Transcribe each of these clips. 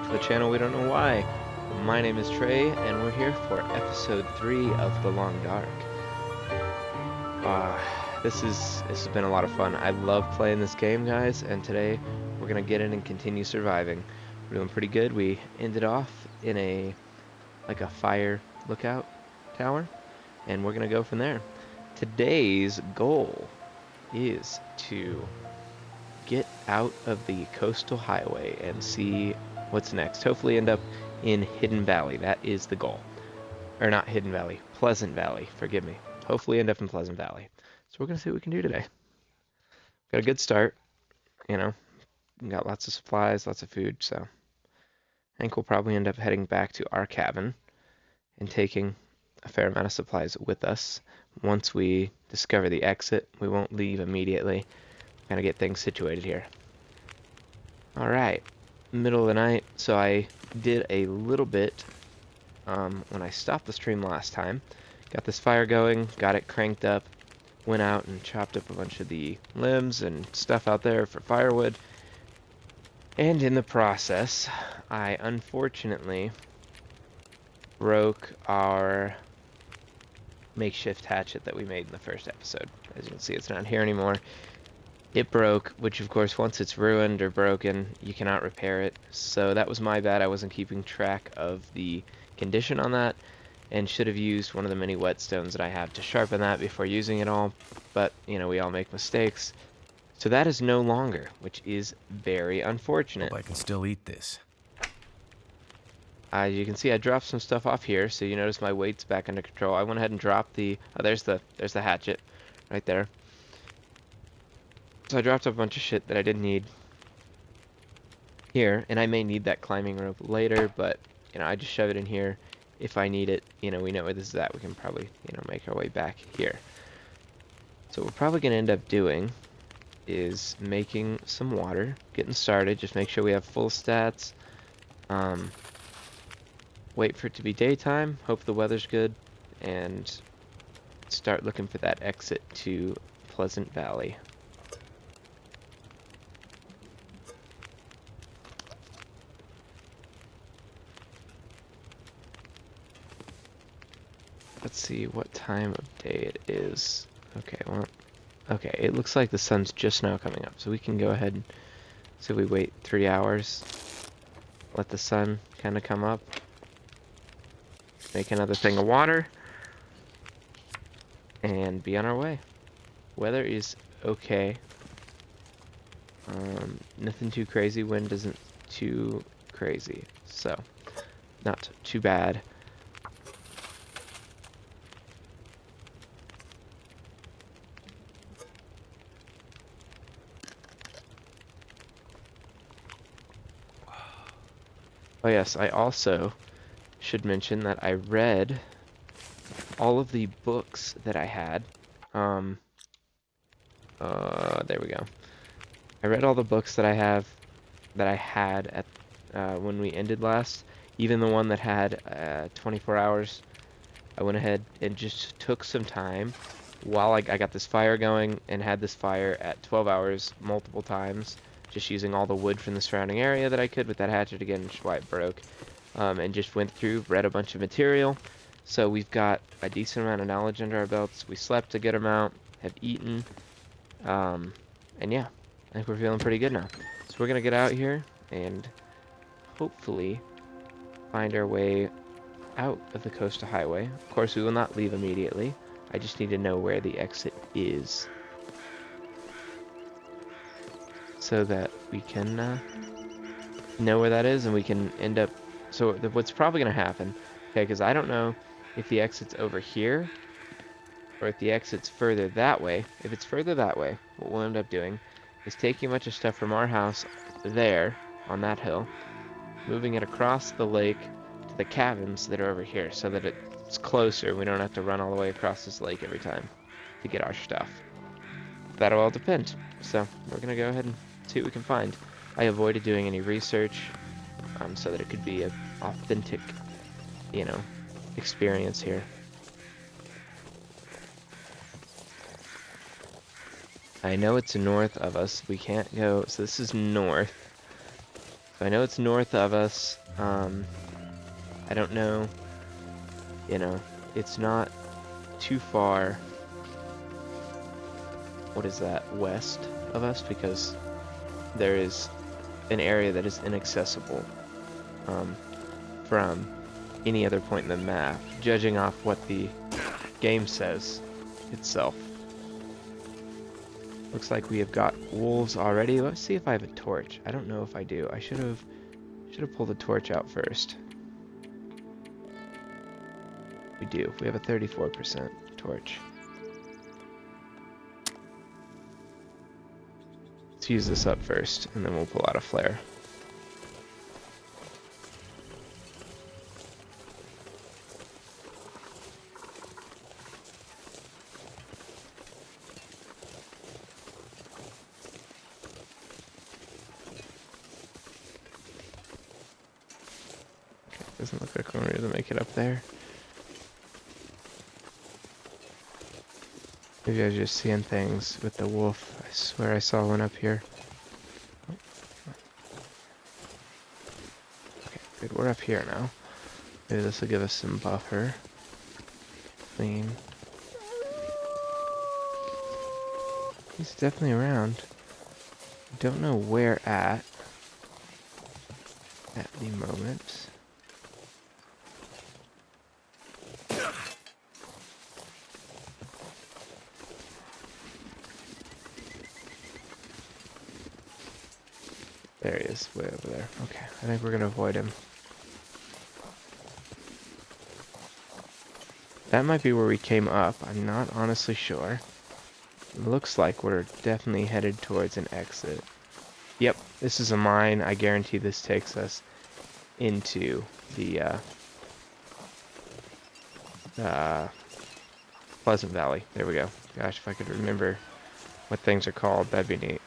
to the channel, we don't know why. My name is Trey, and we're here for episode 3 of The Long Dark. This has been a lot of fun. I love playing this game, guys, and today we're gonna get in and continue surviving. We're doing pretty good. We ended off in a fire lookout tower, and we're gonna go from there. Today's goal is to get out of the coastal highway and see what's next. Hopefully end up in Hidden Valley. That is the goal. Or not Hidden Valley, Pleasant Valley, forgive me. Hopefully end up in Pleasant Valley. So we're gonna see what we can do today. Got a good start, you know. Got lots of supplies, lots of food, so I think we'll probably end up heading back to our cabin and taking a fair amount of supplies with us. Once we discover the exit, we won't leave immediately. Gotta get things situated here. Alright, middle of the night, so I did a little bit when I stopped the stream last time. Got this fire going, got it cranked up, went out and chopped up a bunch of the limbs and stuff out there for firewood. And in the process, I unfortunately broke our makeshift hatchet that we made in the first episode. As you can see, it's not here anymore. It broke, which of course once it's ruined or broken, you cannot repair it. So that was my bad. I wasn't keeping track of the condition on that and should have used one of the mini whetstones that I have to sharpen that before using it all. But, you know, we all make mistakes. So that is no longer, which is very unfortunate. Hope I can still eat this. As you can see, I dropped some stuff off here, so you notice my weight's back under control. I went ahead and dropped the... Oh, there's the hatchet right there. So I dropped a bunch of shit that I didn't need here, and I may need that climbing rope later, but, you know, I just shove it in here. If I need it, you know, we know where this is at. We can probably, you know, make our way back here. So what we're probably going to end up doing is making some water, getting started, just make sure we have full stats, wait for it to be daytime, hope the weather's good, and start looking for that exit to Pleasant Valley. Let's see what time of day it is. Okay, well, okay, it looks like the sun's just now coming up, so we can go ahead and, so we wait 3 hours, let the sun kind of come up, make another thing of water, and be on our way. Weather is okay. Nothing too crazy, wind isn't too crazy, so not too bad. Oh yes, I also should mention that I read all of the books that I had. There we go. I read all the books that I had at when we ended last. Even the one that had 24 hours. I went ahead and just took some time while I got this fire going and had this fire at 12 hours multiple times. Just using all the wood from the surrounding area that I could with that hatchet again, which is why it broke. And just went through, read a bunch of material. So we've got a decent amount of knowledge under our belts. We slept a good amount, have eaten, and yeah, I think we're feeling pretty good now. So we're gonna get out here and hopefully find our way out of the coastal highway. Of course, we will not leave immediately. I just need to know where the exit is, so that we can know where that is, and we can end up... So what's probably going to happen, okay, because I don't know if the exit's over here, or if the exit's further that way. If it's further that way, what we'll end up doing is taking a bunch of stuff from our house there, on that hill, moving it across the lake to the cabins that are over here, so that it's closer. We don't have to run all the way across this lake every time to get our stuff. That'll all depend. So we're going to go ahead and see what we can find. I avoided doing any research so that it could be an authentic, you know, experience here. I know it's north of us. We can't go, so this is north. So I know it's north of us. I don't know, you know, it's not too far. What is that? West of us, because there is an area that is inaccessible from any other point in the map, judging off what the game says itself. Looks like we have got wolves already. Let's see if I have a torch. I don't know if I do. I should have pulled the torch out first. We do. We have a 34% torch. Let's use this up first, and then we'll pull out a flare. Okay, doesn't look like we're going to make it up there. Maybe I was just seeing things with the wolf. I swear I saw one up here. Okay, good. We're up here now. Maybe this will give us some buffer. Clean. He's definitely around. Don't know where at the moment. There he is, way over there. Okay, I think we're gonna avoid him. That might be where we came up. I'm not honestly sure. It looks like we're definitely headed towards an exit. Yep, this is a mine. I guarantee this takes us into the Pleasant Valley. There we go. Gosh, if I could remember what things are called, that'd be neat.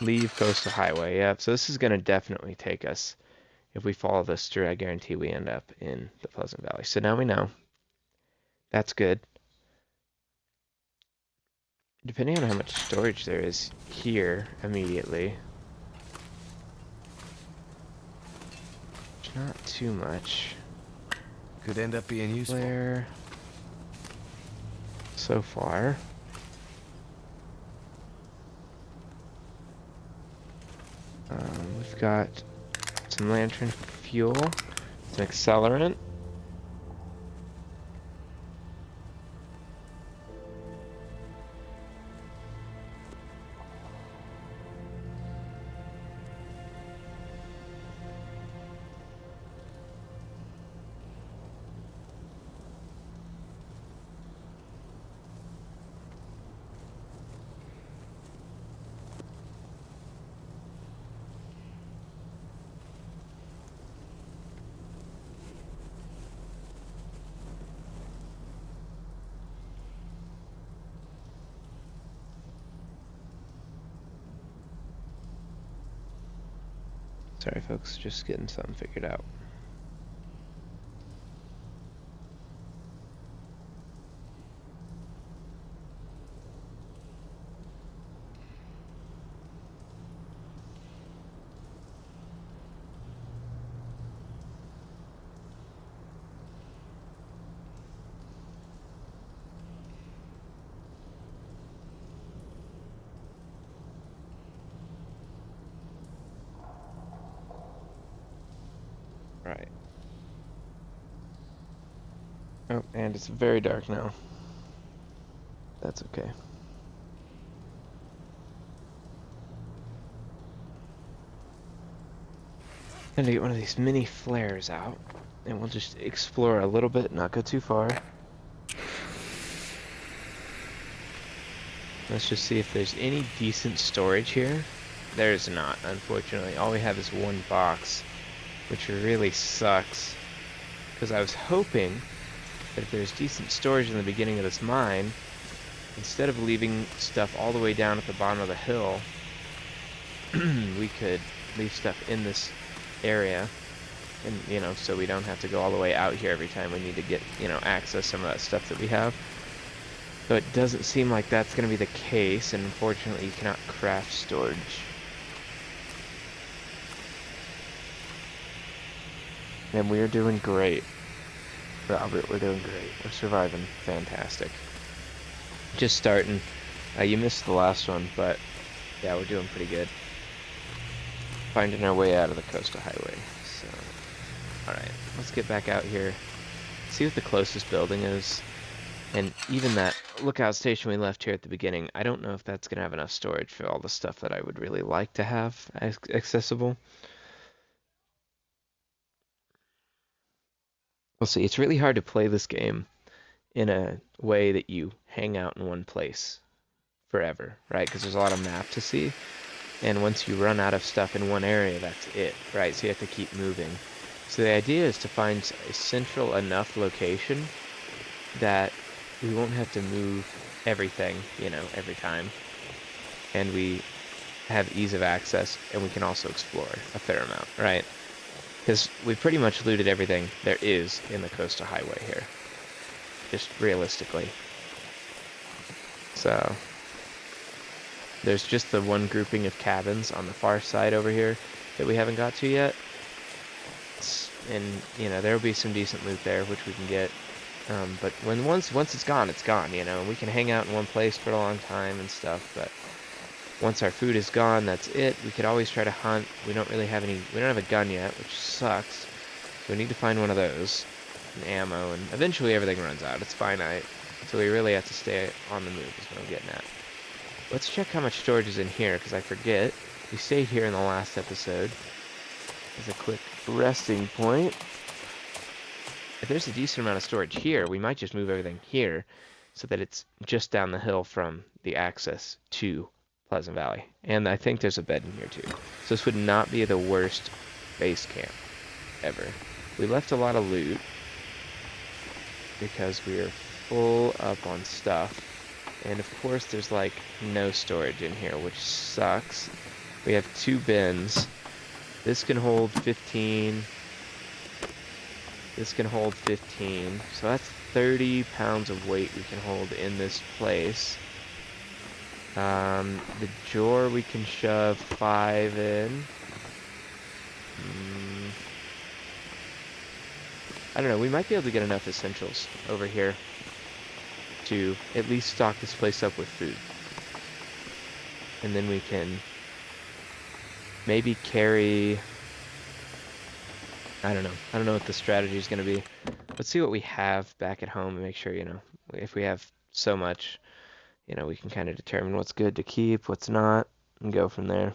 Leave coastal highway. Yep, so this is going to definitely take us. If we follow this through, I guarantee we end up in the Pleasant Valley. So now we know. That's good. Depending on how much storage there is here immediately. Not too much. Could end up being useful. Where so far. We've got some lantern fuel, some accelerant. Sorry folks, just getting something figured out. Right. Oh, and it's very dark now. That's okay. I'm gonna get one of these mini flares out, and we'll just explore a little bit, not go too far. Let's just see if there's any decent storage here. There's not, unfortunately. All we have is one box, which really sucks. Because I was hoping that if there's decent storage in the beginning of this mine, instead of leaving stuff all the way down at the bottom of the hill, we could leave stuff in this area, and you know, so we don't have to go all the way out here every time we need to get, you know, access some of that stuff that we have. So it doesn't seem like that's going to be the case, and unfortunately you cannot craft storage. And we're doing great. Robert, we're doing great. We're surviving fantastic. Just starting. You missed the last one, but yeah, we're doing pretty good. Finding our way out of the coastal highway. So, alright, let's get back out here. See what the closest building is. And even that lookout station we left here at the beginning, I don't know if that's going to have enough storage for all the stuff that I would really like to have accessible. We'll see. It's really hard to play this game in a way that you hang out in one place forever, right? Because there's a lot of map to see. And once you run out of stuff in one area, that's it, right? So you have to keep moving. So the idea is to find a central enough location that we won't have to move everything, you know, every time. And we have ease of access, and we can also explore a fair amount, right? Because we pretty much looted everything there is in the coastal highway here. Just realistically. So there's just the one grouping of cabins on the far side over here that we haven't got to yet. And, you know, there'll be some decent loot there, which we can get. But once it's gone, you know, and we can hang out in one place for a long time and stuff, but once our food is gone, that's it. We could always try to hunt. We don't have a gun yet, which sucks. So we need to find one of those, and ammo, and eventually everything runs out. It's finite. So we really have to stay on the move is what I'm getting at. Let's check how much storage is in here, because I forget. We stayed here in the last episode. As a quick resting point. If there's a decent amount of storage here, we might just move everything here so that it's just down the hill from the access to Pleasant Valley. And I think there's a bed in here too. So this would not be the worst base camp ever. We left a lot of loot because we are full up on stuff. And of course there's like no storage in here, which sucks. We have 2 bins. This can hold 15. This can hold 15. So that's 30 pounds of weight we can hold in this place. The drawer we can shove 5 in. I don't know, we might be able to get enough essentials over here to at least stock this place up with food. And then we can maybe carry... I don't know what the strategy is going to be. Let's see what we have back at home and make sure, you know, if we have so much, you know, we can kind of determine what's good to keep, what's not, and go from there.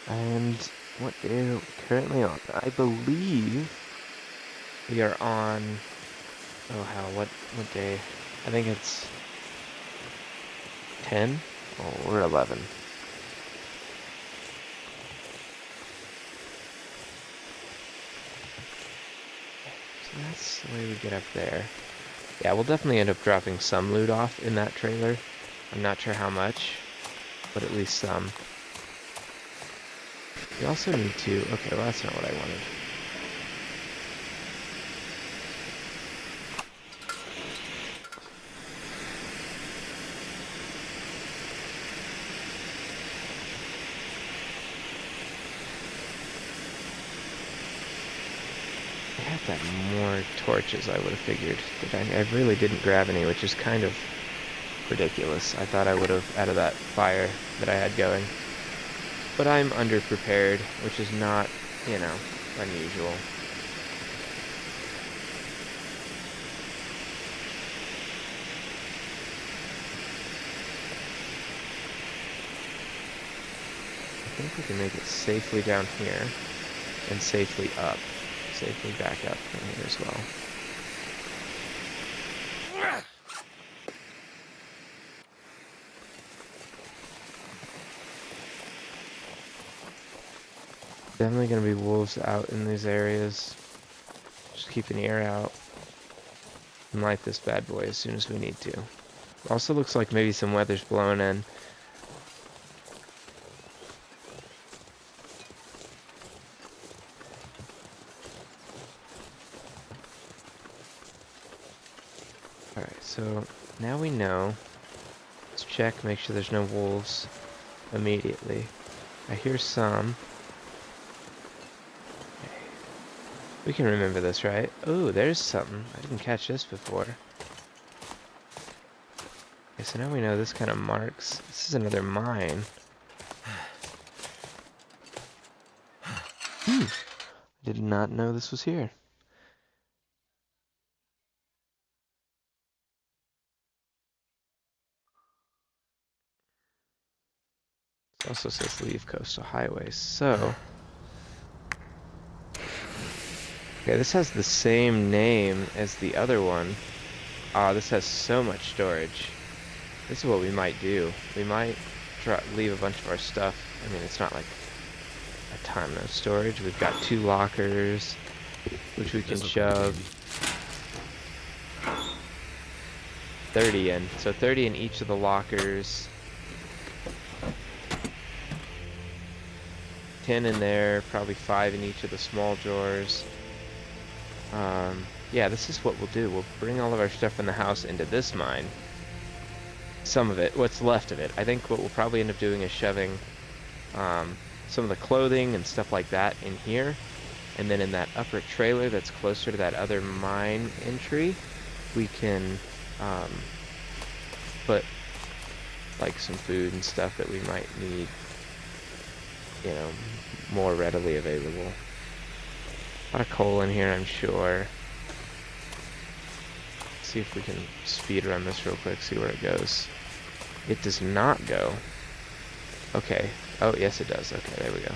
And what day are we currently on? I believe we are on... Oh, hell, what day? I think it's 10? Oh, we're 11. So that's the way we get up there. Yeah, we'll definitely end up dropping some loot off in that trailer. I'm not sure how much, but at least some. We also need to... Okay, well that's not what I wanted. I had to have more torches, I would have figured. But I really didn't grab any, which is kind of ridiculous. I thought I would have out of that fire that I had going. But I'm underprepared, which is not, you know, unusual. I think we can make it safely down here and safely up. Safely back up from here as well. definitely gonna be wolves out in these areas. Just keep an ear out and light this bad boy as soon as we need to. Also looks like maybe some weather's blowing in. Alright, so now we know. Let's check, make sure there's no wolves immediately. I hear some. We can remember this, right? Oh, there's something. I didn't catch this before. Okay, so now we know this kind of marks. This is another mine. Did not know this was here. It also says leave coastal highways. So, okay, this has the same name as the other one. Ah, this has so much storage. This is what we might do. We might leave a bunch of our stuff. I mean, it's not like a ton of storage. We've got 2 lockers, which we can shove 30 in. So 30 in each of the lockers. 10 in there, probably 5 in each of the small drawers. Yeah, this is what we'll do. We'll bring all of our stuff in the house into this mine. Some of it, what's left of it. I think what we'll probably end up doing is shoving some of the clothing and stuff like that in here. And then in that upper trailer that's closer to that other mine entry, we can put like some food and stuff that we might need, you know, more readily available. A lot of coal in here, I'm sure. See if we can speed run this real quick, see where it goes. It does not go. Okay. Oh, yes it does. Okay, there we go.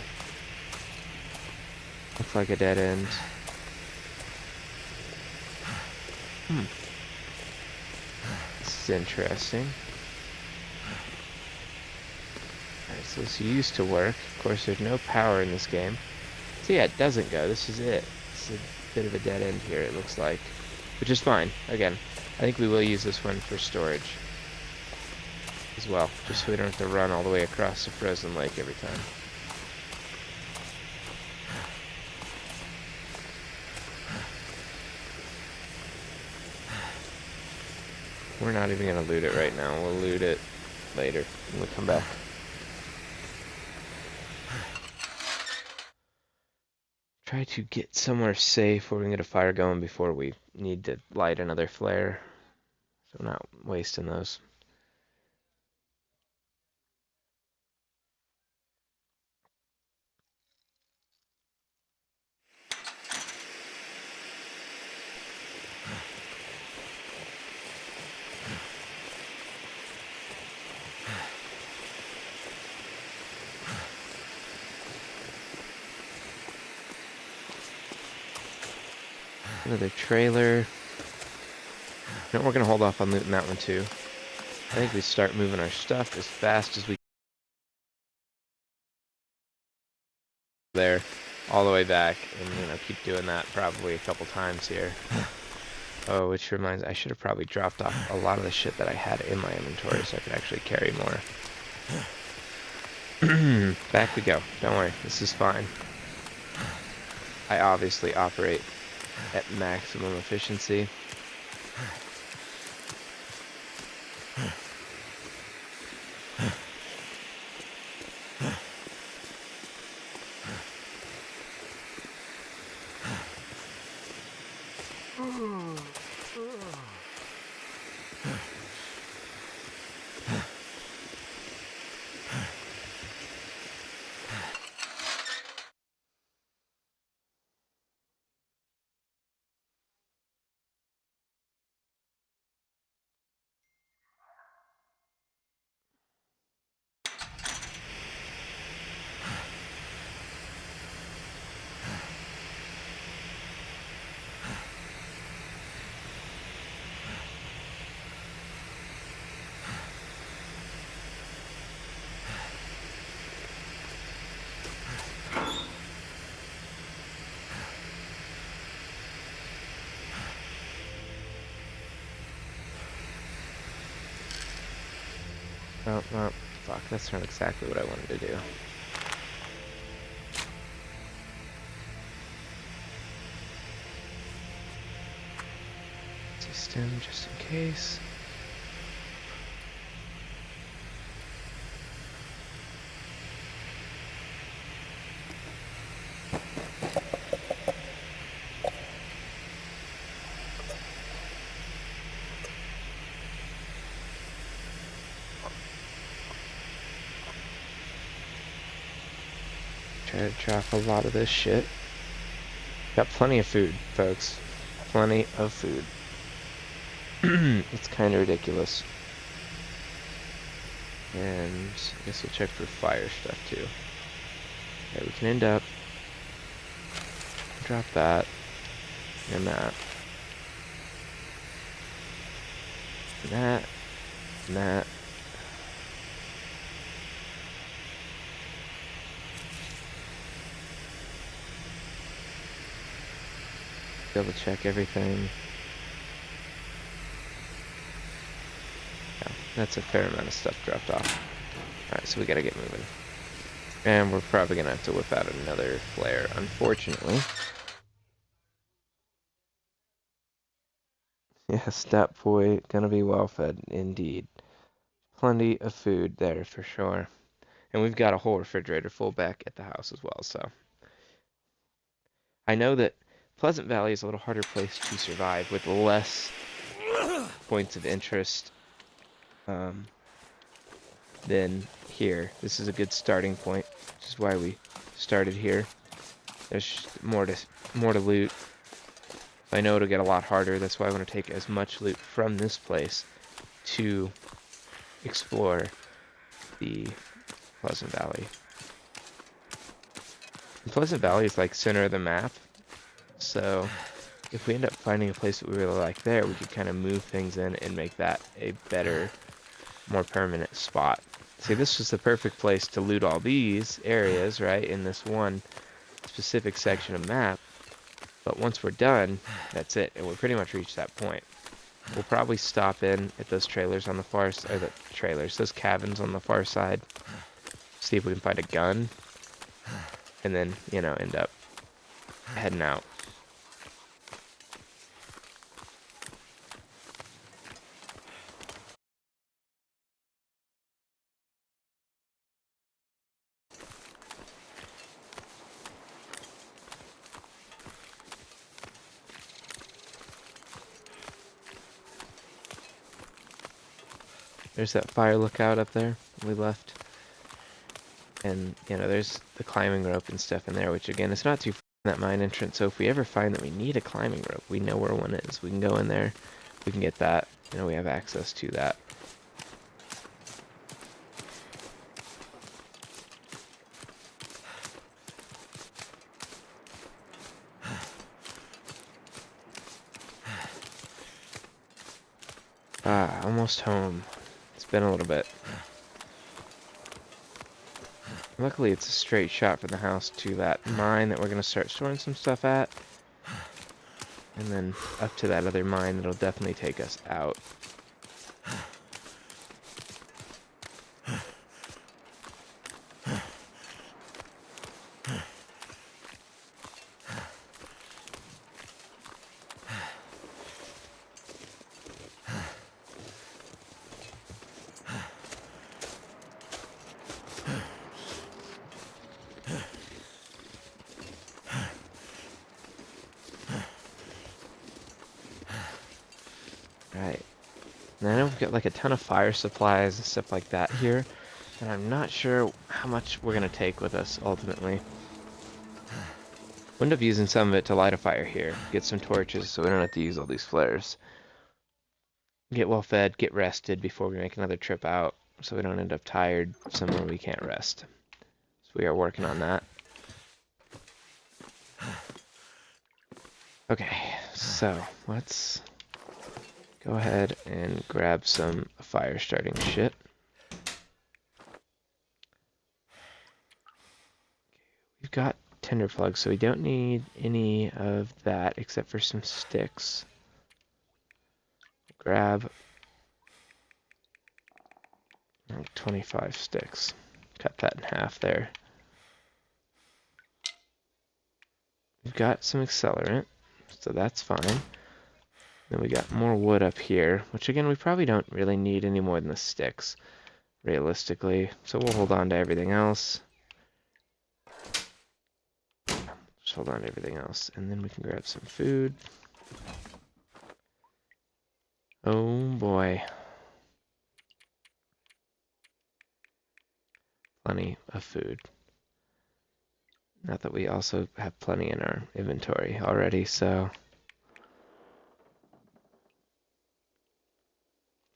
Looks like a dead end. This is interesting. Alright, so this used to work. Of course, there's no power in this game. So yeah, it doesn't go. This is it. It's a bit of a dead end here, it looks like. Which is fine. Again, I think we will use this one for storage as well, just so we don't have to run all the way across the frozen lake every time. We're not even going to loot it right now. We'll loot it later when we come back. Try to get somewhere safe where we can get a fire going before we need to light another flare. So we're not wasting those. Another trailer. No, we're gonna hold off on looting that one too. I think we start moving our stuff as fast as we there, all the way back, and keep doing that probably a couple times here. Oh, which reminds me, I should have probably dropped off a lot of the shit that I had in my inventory so I could actually carry more. Back we go. Don't worry, this is fine. I obviously operate at maximum efficiency. Oh, oh, fuck, that's not exactly what I wanted to do. Stem just in case. Try to drop a lot of this shit. Got plenty of food, folks. Plenty of food. It's kind of ridiculous. And I guess we'll check for fire stuff too. Okay, we can end up. Drop that. And that. And that. And that. Double check everything. Yeah, that's a fair amount of stuff dropped off. Alright, so we gotta get moving. And we're probably gonna have to whip out another flare, unfortunately. Yes, that boy gonna be well fed indeed. Plenty of food there for sure. And we've got a whole refrigerator full back at the house as well, so. I know that Pleasant Valley is a little harder place to survive with less points of interest um, than here. This is a good starting point, which is why we started here. There's more to loot. I know it'll get a lot harder. That's why I want to take as much loot from this place to explore the Pleasant Valley. And Pleasant Valley is like center of the map, so if we end up finding a place that we really like there, we could kind of move things in and make that a better, more permanent spot. See, this was the perfect place to loot all these areas, right, in this one specific section of map. But once we're done, that's it, and we've pretty much reached that point. We'll probably stop in at those trailers on the far side, those cabins on the far side, see if we can find a gun, and then, you know, end up heading out. There's that fire lookout up there we left. And, you know, there's the climbing rope and stuff in there, which, again, it's not too far from that mine entrance. So if we ever find that we need a climbing rope, we know where one is. We can go in there. We can get that. You know, we have access to that. Ah, almost home. It's been a little bit. Luckily, it's a straight shot from the house to that mine that we're going to start storing some stuff at. And then up to that other mine that'll definitely take us out. Right. And I know we've got like a ton of fire supplies and stuff like that here. And I'm not sure how much we're going to take with us ultimately. We'll end up using some of it to light a fire here. Get some torches so we don't have to use all these flares. Get well fed, get rested before we make another trip out. So we don't end up tired somewhere we can't rest. So we are working on that. Okay, so let's go ahead and grab some fire starting shit. We've got tinder plugs, so we don't need any of that except for some sticks. Grab 25 sticks. Cut that in half there. We've got some accelerant, so that's fine. Then we got more wood up here, which again, we probably don't really need any more than the sticks, realistically. So we'll hold on to everything else. Just hold on to everything else. And then we can grab some food. Oh boy. Plenty of food. Not that we also have plenty in our inventory already, so...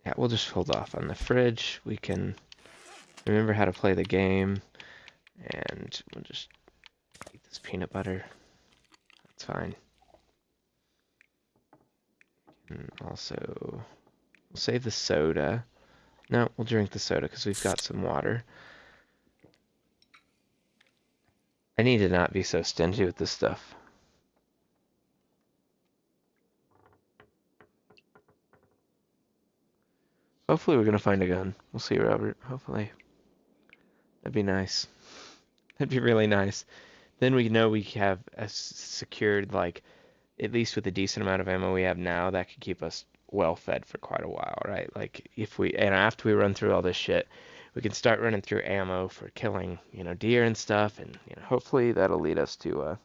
Yeah, we'll just hold off on the fridge. We can remember how to play the game. And we'll just eat this peanut butter. That's fine. And also, we'll save the soda. No, we'll drink the soda because we've got some water. I need to not be so stingy with this stuff. Hopefully we're going to find a gun. We'll see, Robert. Hopefully. That'd be nice. That'd be really nice. Then we know we have a secured, like, at least with the decent amount of ammo we have now, that could keep us well fed for quite a while, right? Like, if we, and after we run through all this shit, we can start running through ammo for killing, deer and stuff, and, hopefully that'll lead us to,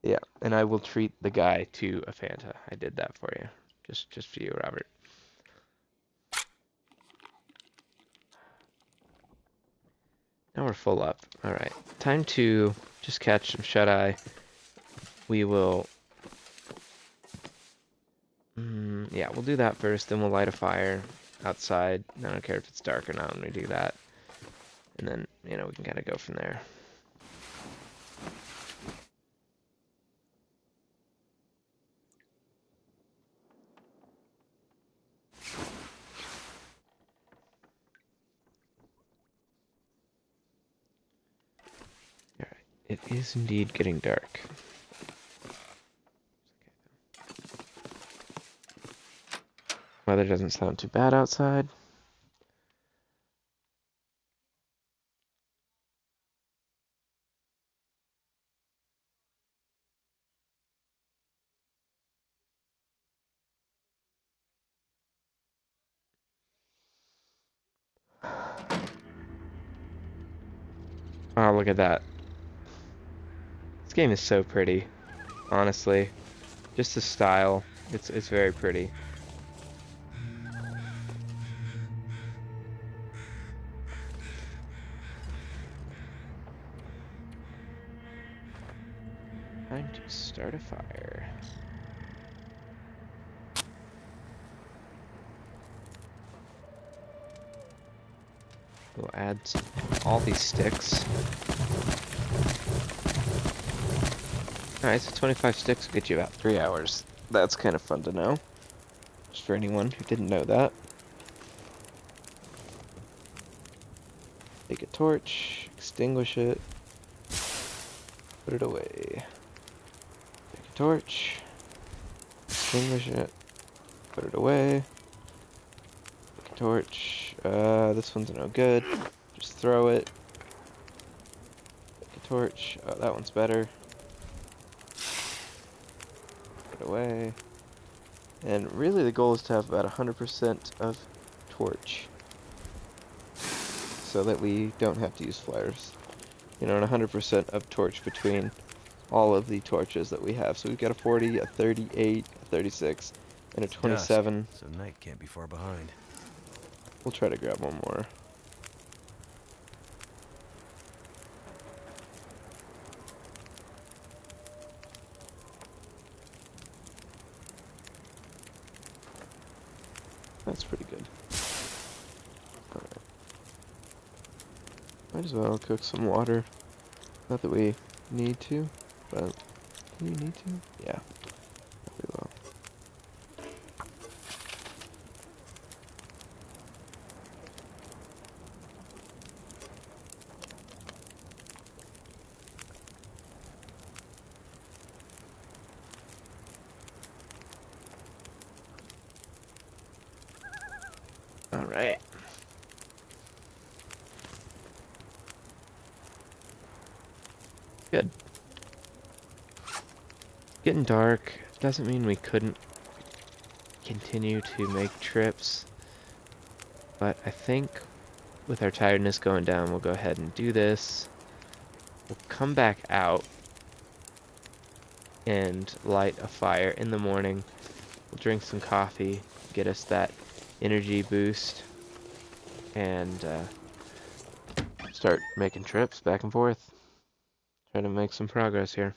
yeah, and I will treat the guy to a Fanta. I did that for you. Just for you, Robert. Now we're full up. All right, time to just catch some shut-eye. We will, yeah, we'll do that first, then we'll light a fire outside. I don't care if it's dark or not when we do that. And then, we can kind of go from there. All right, it is indeed getting dark. Weather doesn't sound too bad outside. Oh, look at that. This game is so pretty, honestly. Just the style, it's very pretty. Time to start a fire. We'll add all these sticks. Alright, so 25 sticks will get you about 3 hours. That's kind of fun to know. Just for anyone who didn't know that. Take a torch, extinguish it, put it away. Take a torch, extinguish it, put it away. Take a torch. This one's no good. Just throw it. Take a torch. Oh, that one's better. Put it away. And really the goal is to have about 100% of torch, so that we don't have to use flares. And 100% of torch between all of the torches that we have. So we've got a 40, a 38, a 36, and a 27. Dusk, so night can't be far behind. We'll try to grab one more. That's pretty good. Alright. Might as well cook some water. Not that we need to, but do you need to? Yeah, we will. Alright. Good. Getting dark doesn't mean we couldn't continue to make trips, but I think with our tiredness going down, we'll go ahead and do this. We'll come back out and light a fire in the morning. We'll drink some coffee, get us that energy boost, and start making trips back and forth. Try to make some progress here.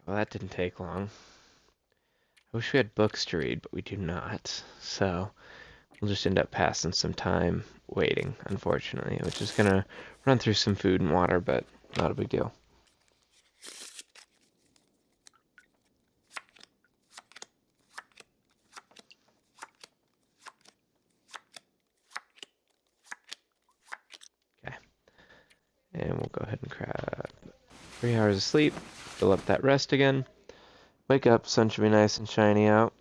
Well, that didn't take long. I wish we had books to read, but we do not. So we'll just end up passing some time waiting, unfortunately, which is gonna run through some food and water, but not a big deal. Okay. And we'll go ahead and grab 3 hours of sleep, fill up that rest again. Wake up, sun should be nice and shiny out.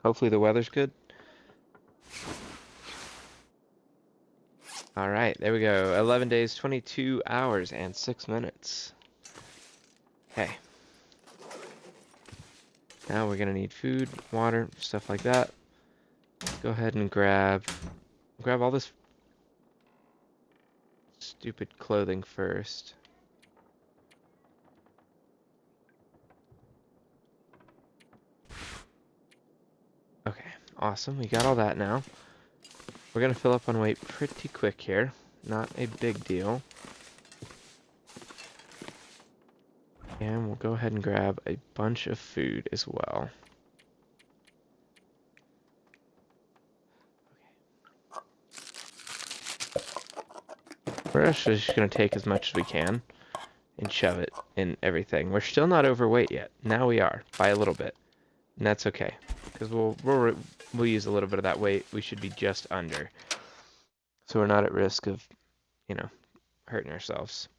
Hopefully the weather's good. Alright, there we go. 11 days, 22 hours, and 6 minutes. Okay. Now we're gonna need food, water, stuff like that. Go ahead and grab all this stupid clothing first. Okay, awesome. We got all that now. We're gonna fill up on weight pretty quick here. Not a big deal. And we'll go ahead and grab a bunch of food as well. We're actually just going to take as much as we can and shove it in everything. We're still not overweight yet. Now we are, by a little bit. And that's okay, because we'll use a little bit of that weight. We should be just under. So we're not at risk of, you know, hurting ourselves.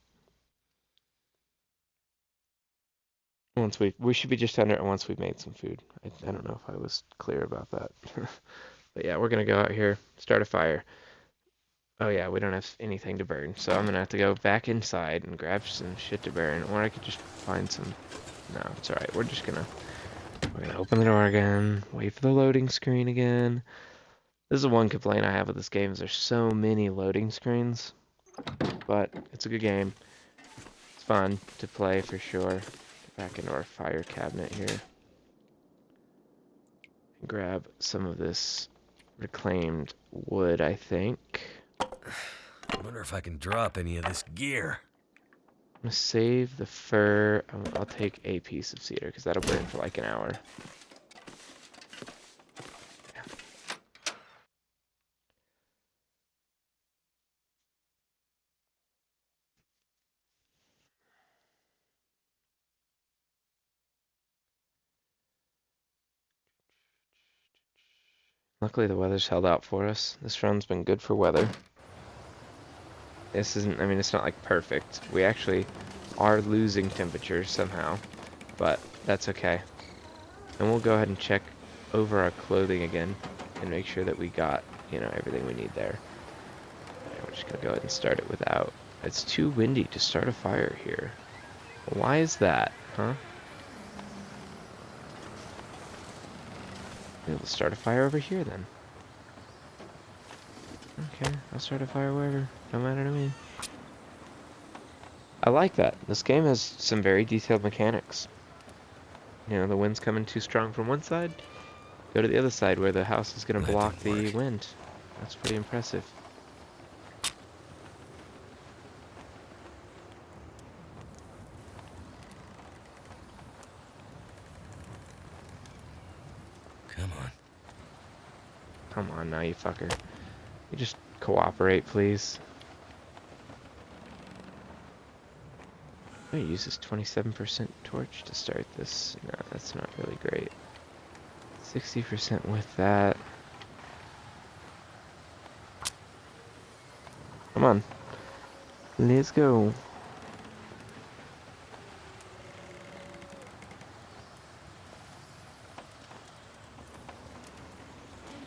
We should be just under it once we've made some food. I don't know if I was clear about that. But yeah, we're going to go out here, start a fire. Oh yeah, we don't have anything to burn, so I'm gonna have to go back inside and grab some shit to burn, or I could just find some. No, it's alright. We're gonna open the door again, wait for the loading screen again. This is the one complaint I have with this game is there's so many loading screens, but it's a good game. It's fun to play for sure. Get back into our fire cabinet here. Grab some of this reclaimed wood, I think. I wonder if I can drop any of this gear. I'm gonna save the fur. I'll take a piece of cedar because that'll burn for like an hour. Luckily the weather's held out for us. This run's been good for weather. This isn't, I mean, it's not like perfect. We actually are losing temperature somehow, but that's okay. And we'll go ahead and check over our clothing again and make sure that we got, you know, everything we need there. And we're just gonna go ahead and start it without. It's too windy to start a fire here. Why is that, huh? Maybe we'll start a fire over here then. Okay, I'll start a fire wherever. Don't matter to me. I like that. This game has some very detailed mechanics. You know, the wind's coming too strong from one side. Go to the other side where the house is going to block the wind. That's pretty impressive. Come on. Come on now, you fucker. You just cooperate, please. Oh, it uses 27% torch to start this. No, that's not really great. 60% with that. Come on. Let's go.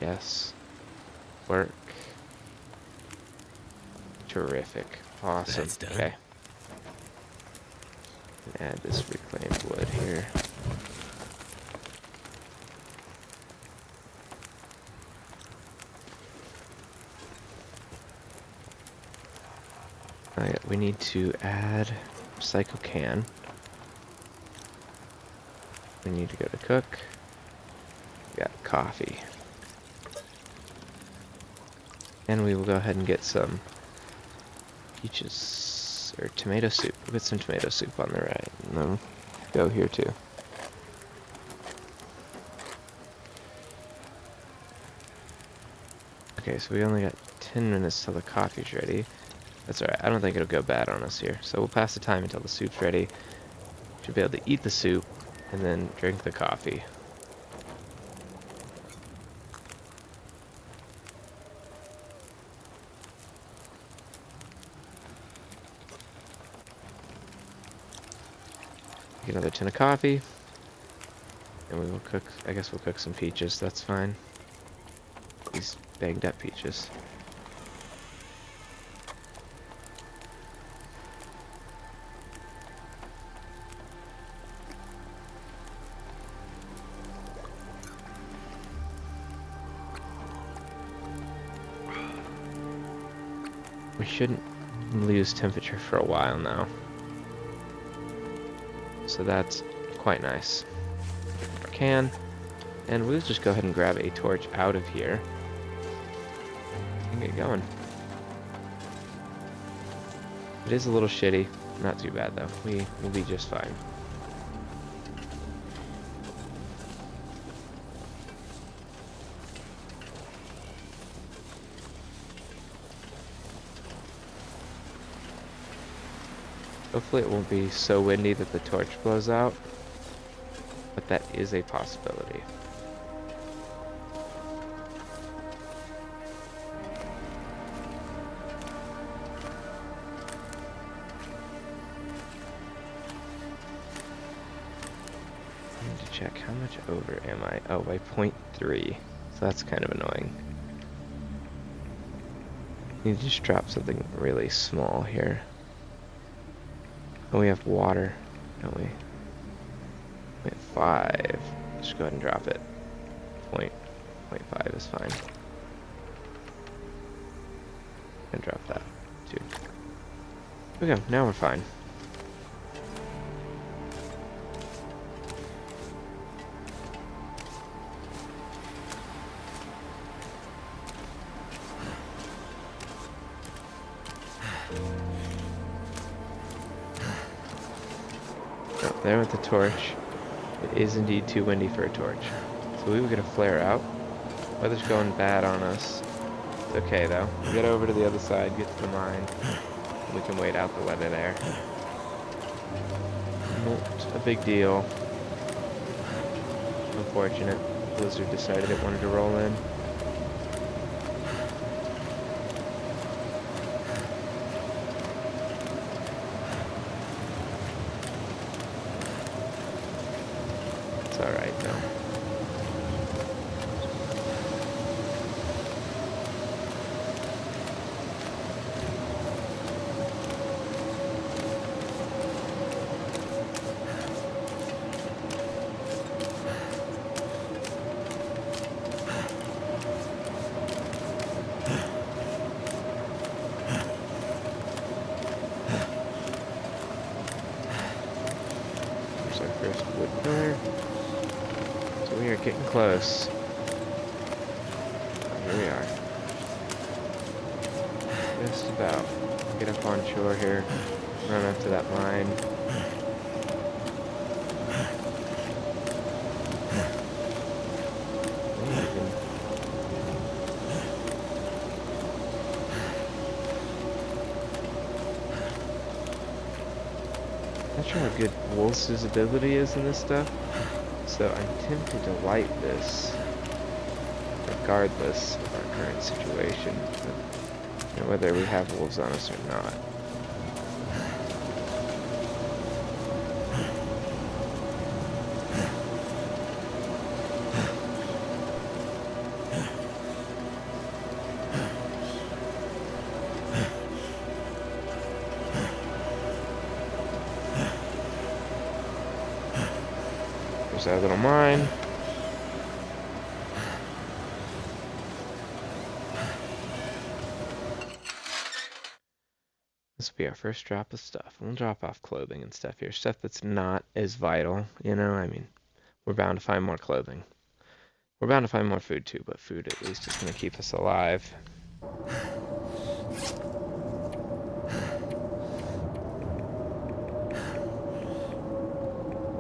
Yes. Work. Terrific. Awesome. That's done. Okay. Add this reclaimed wood here. Alright, we need to add recycle can. We need to go to cook. We got coffee. And we will go ahead and get some peaches or tomato soup. We'll get some tomato soup on the right. And then go here too. Okay, so we only got 10 minutes till the coffee's ready. That's alright, I don't think it'll go bad on us here. So we'll pass the time until the soup's ready. Should be able to eat the soup and then drink the coffee. Get another tin of coffee. And we will cook, I guess we'll cook some peaches, that's fine. These banged up peaches. We shouldn't lose temperature for a while now. So that's quite nice. Can. And we'll just go ahead and grab a torch out of here. And get going. It is a little shitty. Not too bad though. We will be just fine. Hopefully it won't be so windy that the torch blows out, but that is a possibility. I need to check how much over am I? Oh, by 0.3, so that's kind of annoying. Need to just drop something really small here. Oh, we have water, don't we? We have 5. Just go ahead and drop it. 0.5 is fine. And drop that, too. Okay, now we're fine. There with the torch. It is indeed too windy for a torch. So we will get a flare out. Weather's going bad on us. It's okay though. We'll get over to the other side, get to the mine. And we can wait out the weather there. Not a big deal. Unfortunate. Blizzard decided it wanted to roll in. It's alright though. There's our first wood pillar. So we are getting close. Here we are. Just about. Get up on shore here. Run up to that mine. That not sure how good wolf's visibility is in this stuff, so I'm tempted to light this regardless of our current situation, but, you know, whether we have wolves on us or not. There's our little mine. This will be our first drop of stuff. We'll drop off clothing and stuff here. Stuff that's not as vital, you know? I mean, we're bound to find more clothing. We're bound to find more food too, but food at least is going to keep us alive.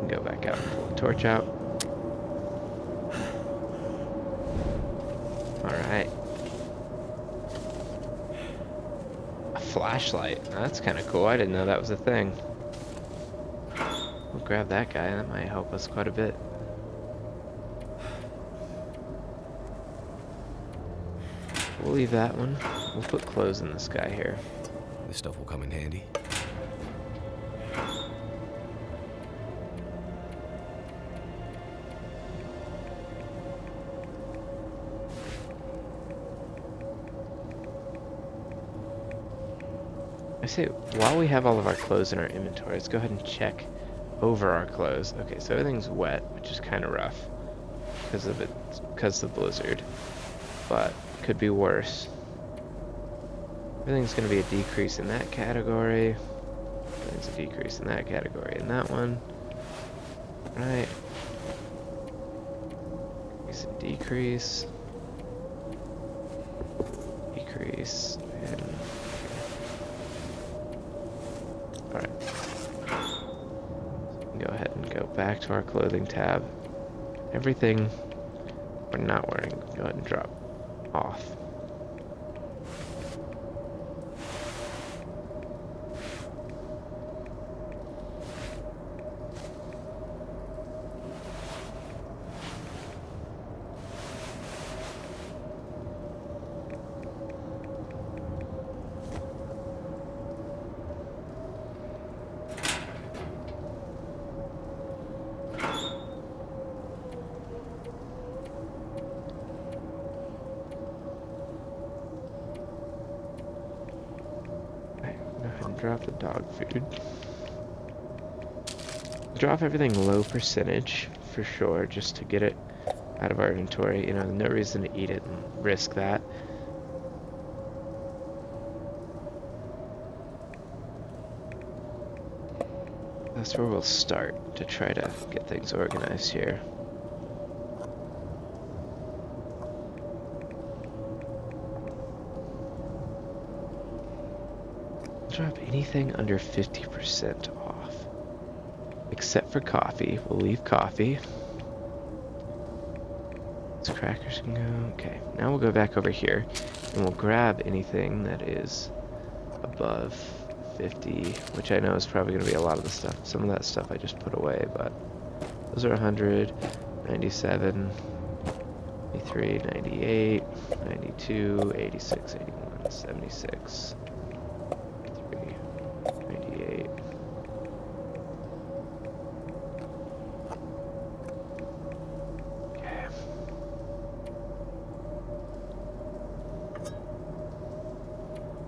Go back out and pull the torch out. Alright. A flashlight. That's kind of cool. I didn't know that was a thing. We'll grab that guy. That might help us quite a bit. We'll leave that one. We'll put clothes in this guy here. This stuff will come in handy. I say, while we have all of our clothes in our inventory, let's go ahead and check over our clothes. Okay, so everything's wet, which is kind of rough because of the blizzard, but could be worse. Everything's going to be a decrease in that category. Everything's a decrease in that category in that one. Right. Decrease. Decrease. And alright. Go ahead and go back to our clothing tab. Everything we're not wearing, go ahead and drop off. Drop the dog food. Drop everything low percentage for sure, just to get it out of our inventory. You know, no reason to eat it and risk that. That's where we'll start to try to get things organized here. Drop anything under 50% off. Except for coffee. We'll leave coffee. These crackers can go. Okay, now we'll go back over here and we'll grab anything that is above 50, which I know is probably going to be a lot of the stuff. Some of that stuff I just put away, but those are 100, 97, 93, 98, 92, 86, 81, 76. 98. Okay.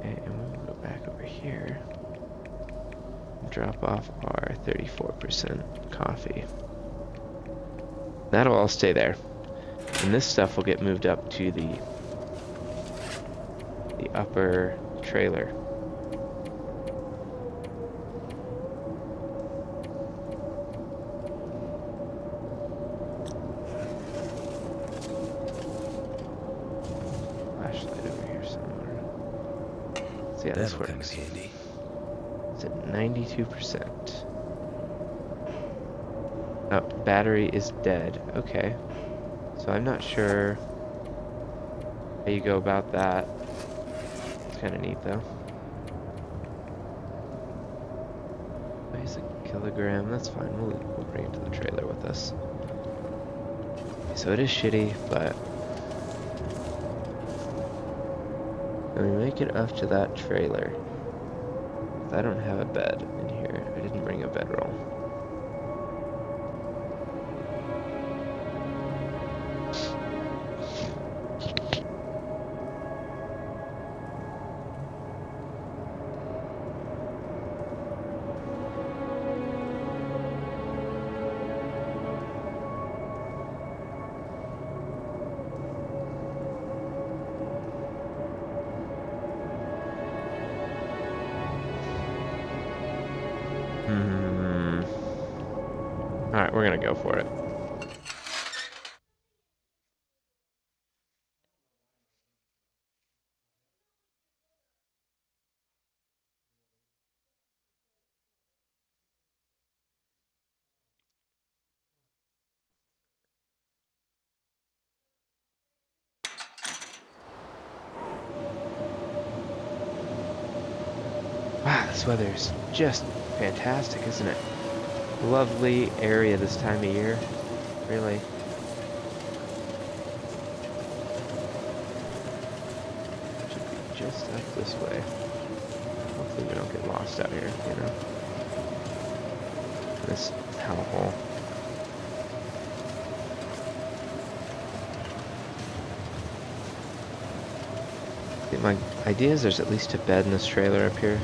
And we'll go back over here and drop off our 34% coffee. That'll all stay there. And this stuff will get moved up to the upper trailer. Yeah, this works. Handy. It's at 92%. Oh, battery is dead. Okay. So I'm not sure how you go about that. It's kind of neat though. Why Here's a kilogram. That's fine. We'll bring it to the trailer with us. So it is shitty, but when we make it up to that trailer, I don't have a bed in here. I didn't bring a bedroll. Alright, we're gonna go for it. Wow, this weather's just fantastic, isn't it? Lovely area this time of year. Really. Should be just up this way. Hopefully we don't get lost out here, you know. This hellhole. My idea is there's at least a bed in this trailer up here.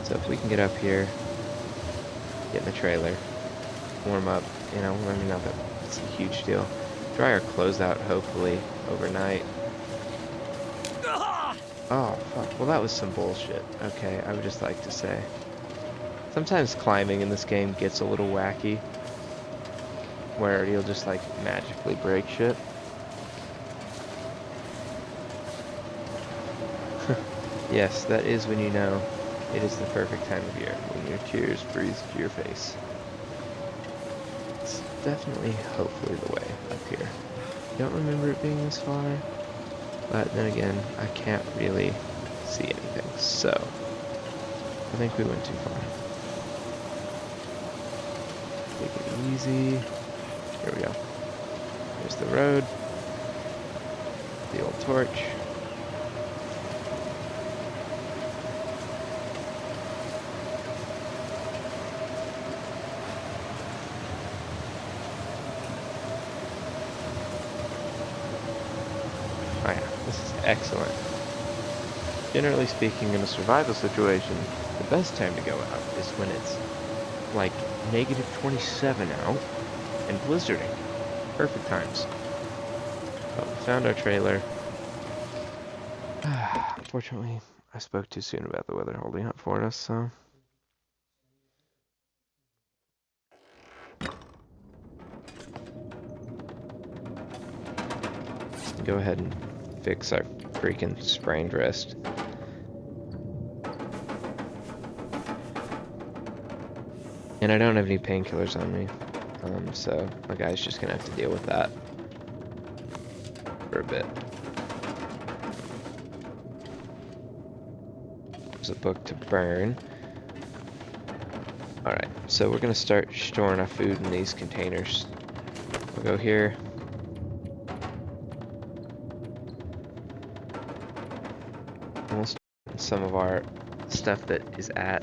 So if we can get up here, get in the trailer, warm up, you know, I mean, not that it's a huge deal. Dry our clothes out, hopefully, overnight. Oh, fuck. Well, that was some bullshit. Okay, I would just like to say. Sometimes climbing in this game gets a little wacky, where you'll just, like, magically break shit. Yes, that is when you know it is the perfect time of year, when your tears breathe to your face. It's definitely, hopefully, the way up here. I don't remember it being this far, but then again, I can't really see anything, so I think we went too far. Take it easy. Here we go. There's the road. The old torch. Oh yeah, this is excellent. Generally speaking, in a survival situation, the best time to go out is when it's like negative 27 out and blizzarding. Perfect times. Well, we found our trailer. Unfortunately, I spoke too soon about the weather holding up for us, so. Go ahead and fix our freaking sprained wrist. And I don't have any painkillers on me, so my guy's just gonna have to deal with that for a bit. There's a book to burn. Alright, so we're gonna start storing our food in these containers. We'll go here. We'll store some of our stuff that is at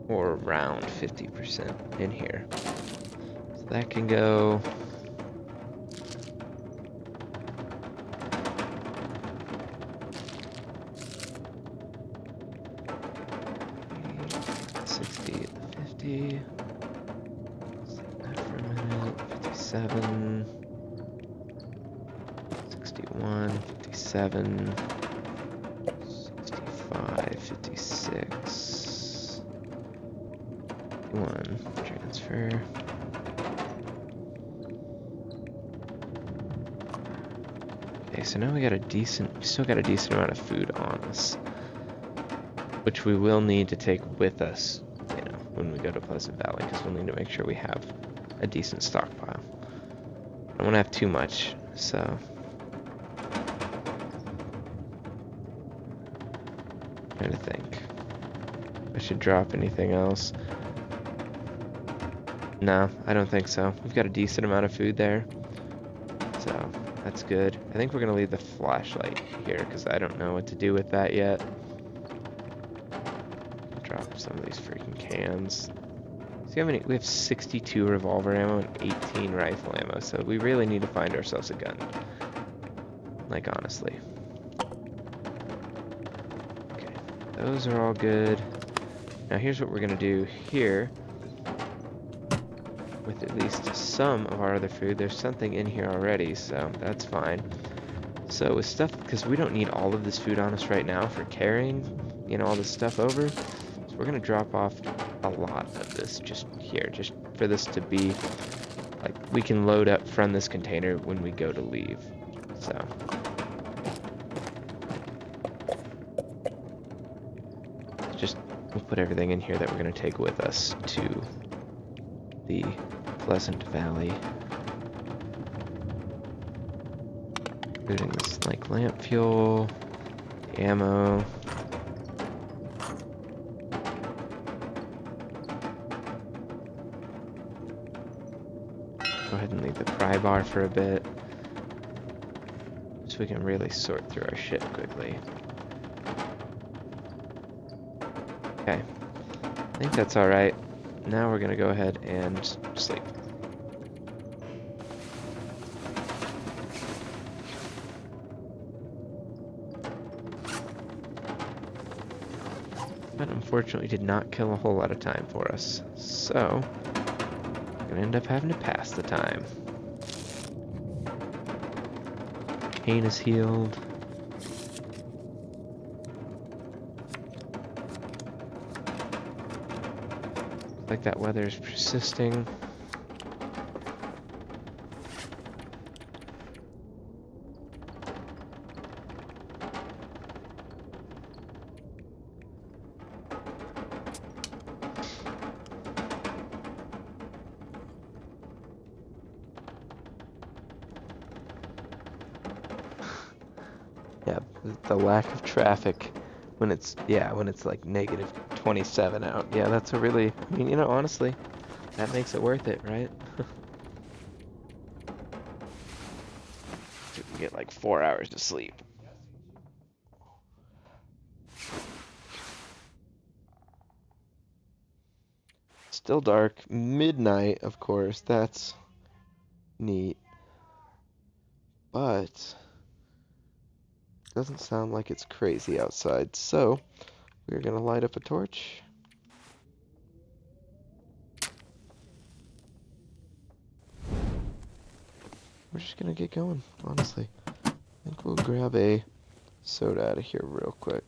or around 50% in here. So that can go. Save that for a minute. 57, 61, 57, 65, 56, 51, transfer. Okay, so now we still got a decent amount of food on us, which we will need to take with us, you know, when we go to Pleasant Valley, because we'll need to make sure we have a decent stockpile. I don't want to have too much, so. Trying to think. If I should drop anything else. No, I don't think so. We've got a decent amount of food there, so that's good. I think we're gonna leave the flashlight here because I don't know what to do with that yet. Drop some of these freaking cans. See how many? We have 62 revolver ammo and 18 rifle ammo, so we really need to find ourselves a gun. Like, honestly. Okay, those are all good. Now here's what we're gonna do here. With at least some of our other food, there's something in here already, so that's fine. So with stuff, because we don't need all of this food on us right now for carrying, you know, all this stuff over. So we're gonna drop off a lot of this just here, just for this to be, like, we can load up from this container when we go to leave. So. Just, we'll put everything in here that we're gonna take with us to the Pleasant Valley. Including this, like, lamp fuel, ammo. Go ahead and leave the pry bar for a bit, so we can really sort through our shit quickly. Okay, I think that's alright. Now we're gonna go ahead and sleep. That unfortunately did not kill a whole lot of time for us, so we're gonna end up having to pass the time. Pain is healed. Like that weather is persisting. Yeah, the lack of traffic when it's, yeah, when it's like negative 27 out. Yeah, that's a really, I mean, you know, honestly, that makes it worth it, right? You can get like 4 hours of sleep. Still dark. Midnight, of course. That's neat. But doesn't sound like it's crazy outside. So we're gonna light up a torch. We're just gonna get going, honestly. I think we'll grab a soda out of here real quick.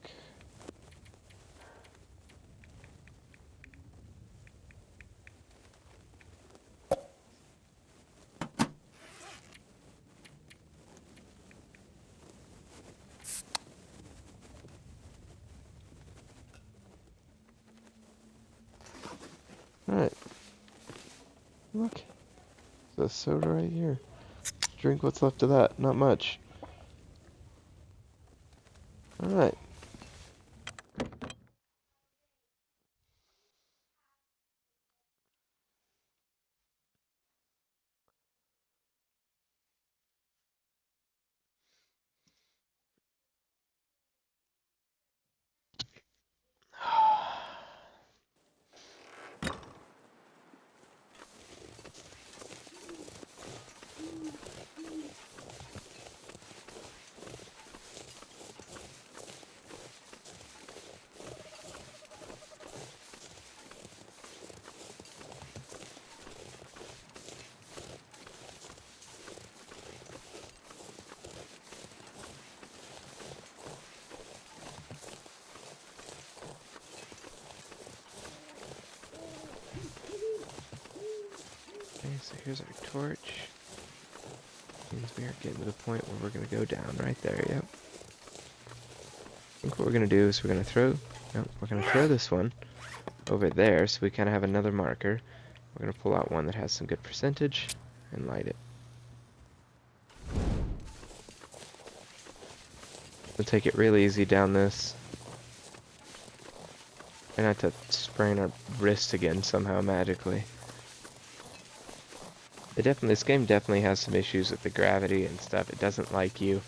Alright. Look. There's a soda right here. Drink what's left of that. Not much. Alright. Okay, so here's our torch. Means we are getting to the point where we're gonna go down right there, yep. I think what we're gonna do is we're gonna throw this one over there so we kinda have another marker. We're gonna pull out one that has some good percentage and light it. We'll take it real easy down this. Try not to sprain our wrist again somehow magically. This game definitely has some issues with the gravity and stuff. It doesn't like you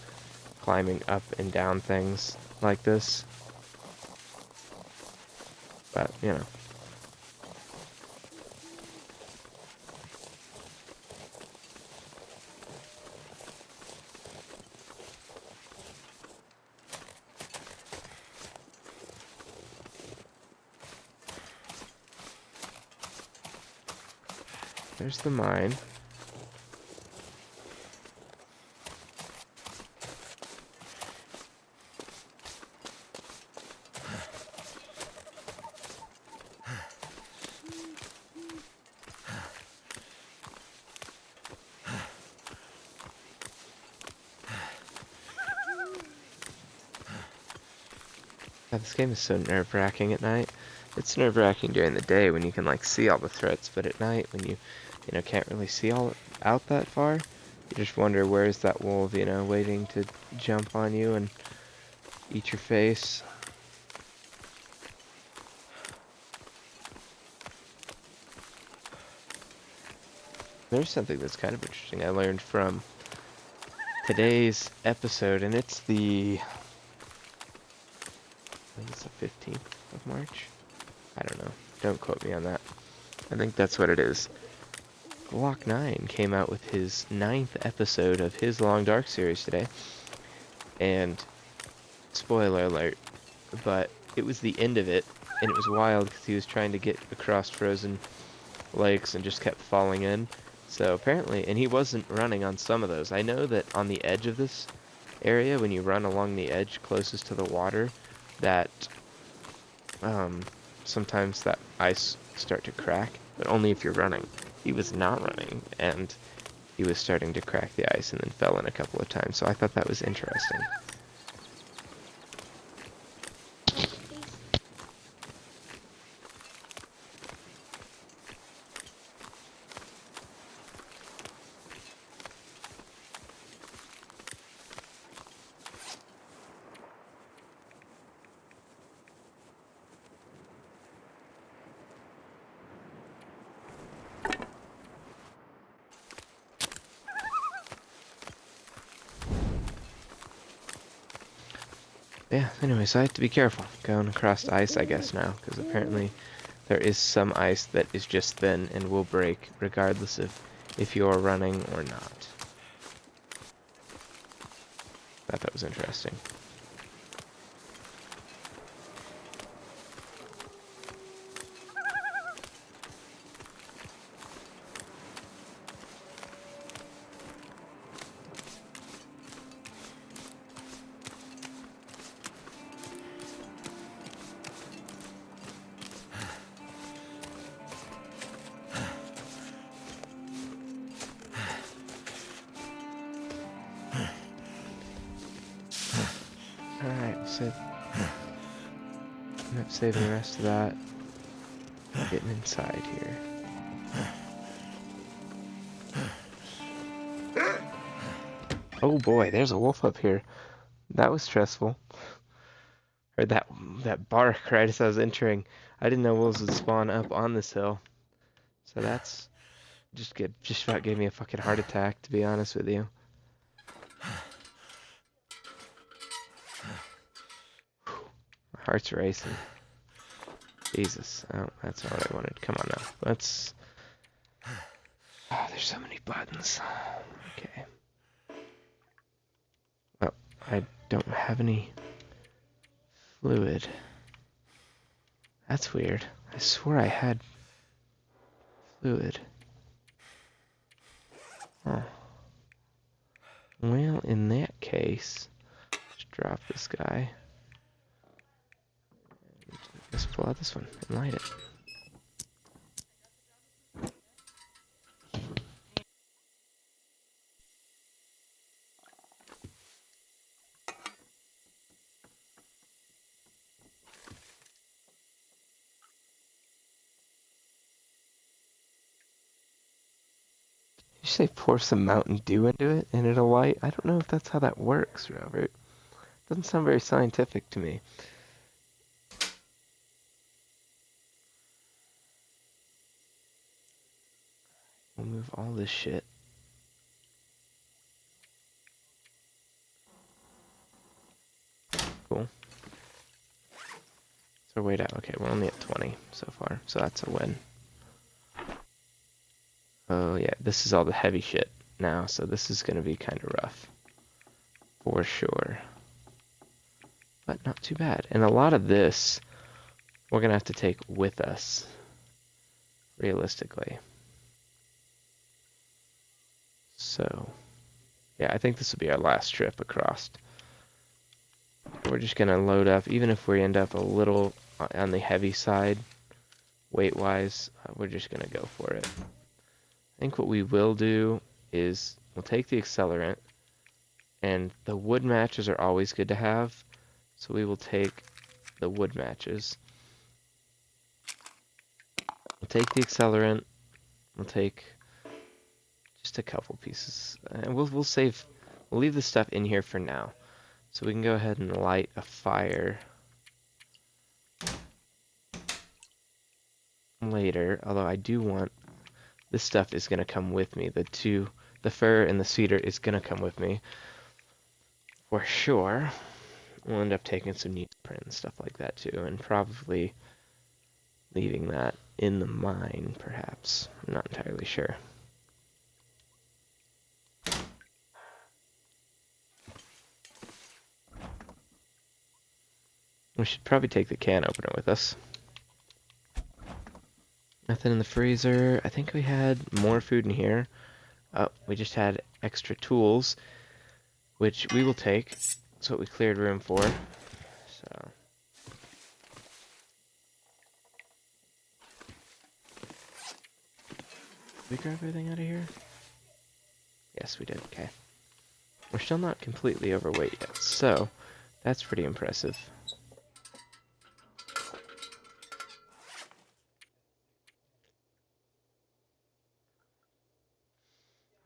climbing up and down things like this. But, you know. There's the mine. God, this game is so nerve-wracking at night. It's nerve-wracking during the day when you can like see all the threats, but at night when you know, can't really see all out that far, you just wonder where's that wolf, you know, waiting to jump on you and eat your face. There's something that's kind of interesting I learned from today's episode, and it's I think it's the 15th of March. I don't know. Don't quote me on that. I think that's what it is. Glock 9 came out with his 9th episode of his Long Dark series today. And, spoiler alert, but it was the end of it, and it was wild because he was trying to get across frozen lakes and just kept falling in. So apparently, and he wasn't running on some of those. I know that on the edge of this area, when you run along the edge closest to the water, that sometimes that ice start to crack, but only if you're running. He was not running, and he was starting to crack the ice and then fell in a couple of times, so I thought that was interesting. Yeah, anyway, so I have to be careful going across ice, I guess, now, because apparently there is some ice that is just thin and will break regardless of if you're running or not. I thought that was interesting. Alright, we'll save. I'm not saving the rest of that. Getting inside here. Oh boy, there's a wolf up here. That was stressful. Heard that bark right as I was entering. I didn't know wolves would spawn up on this hill. So that's just about gave me a fucking heart attack, to be honest with you. My heart's racing. Jesus. Oh, that's not what I wanted. Come on now. Let's... Oh, there's so many buttons. Okay. Oh, I don't have any fluid. That's weird. I swore I had fluid. Oh. Well, in that case, just drop this guy. Let's pull out this one and light it. You say pour some Mountain Dew into it and it'll light? I don't know if that's how that works, Robert. Doesn't sound very scientific to me. We'll move all this shit. Cool. So wait out. Okay, we're only at 20 so far, so that's a win. Oh yeah, this is all the heavy shit now, so this is gonna be kind of rough. For sure. But not too bad. And a lot of this, we're gonna have to take with us, realistically. So, yeah, I think this will be our last trip across. We're just gonna load up, even if we end up a little on the heavy side, weight-wise, we're just gonna go for it. I think what we will do is we'll take the accelerant, and the wood matches are always good to have, so we will take the wood matches. We'll take the accelerant, we'll take just a couple pieces, and we'll leave the stuff in here for now. So we can go ahead and light a fire later, although I do want, this stuff is going to come with me. The fur and the cedar is going to come with me for sure. We'll end up taking some newsprint and stuff like that too, and probably leaving that in the mine, perhaps. I'm not entirely sure. We should probably take the can opener with us. Nothing in the freezer. I think we had more food in here. Oh, we just had extra tools, which we will take. That's what we cleared room for. So. Did we grab everything out of here? Yes, we did. Okay. We're still not completely overweight yet, so that's pretty impressive.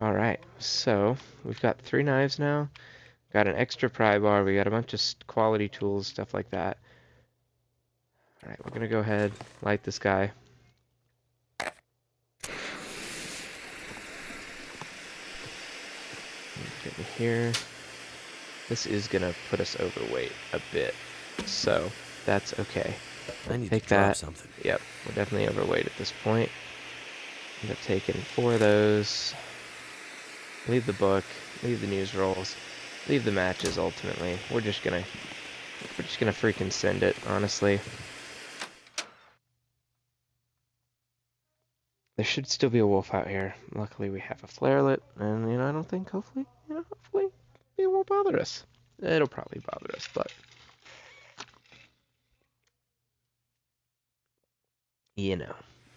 Alright, so we've got 3 knives now. Got an extra pry bar. We got a bunch of quality tools, stuff like that. Alright, we're gonna go ahead, light this guy. Get in here. This is gonna put us overweight a bit, so that's okay. I need Take to drop that. something. Yep, we're definitely overweight at this point. End up taking 4 of those. Leave the book, leave the news rolls, leave the matches ultimately. We're just gonna freaking send it, honestly. There should still be a wolf out here. Luckily we have a flare lit, and I don't think hopefully it won't bother us. It'll probably bother us, but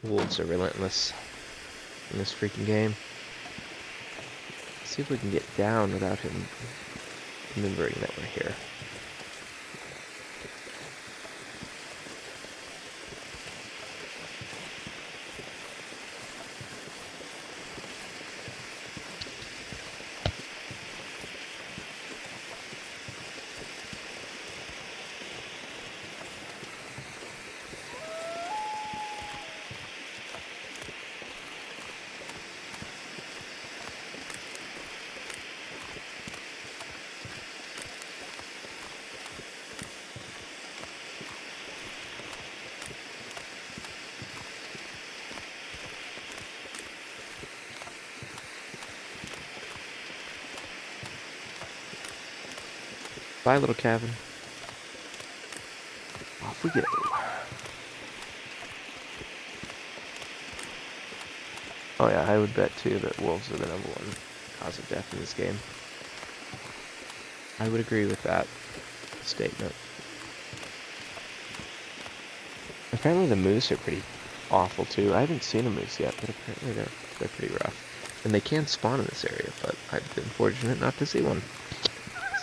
wolves are relentless in this freaking game. Let's see if we can get down without him remembering that we're here. Bye, little cabin. Off we go. Oh yeah, I would bet too that wolves are the #1 cause of death in this game. I would agree with that statement. Apparently the moose are pretty awful too. I haven't seen a moose yet, but apparently they're pretty rough. And they can spawn in this area, but I've been fortunate not to see one.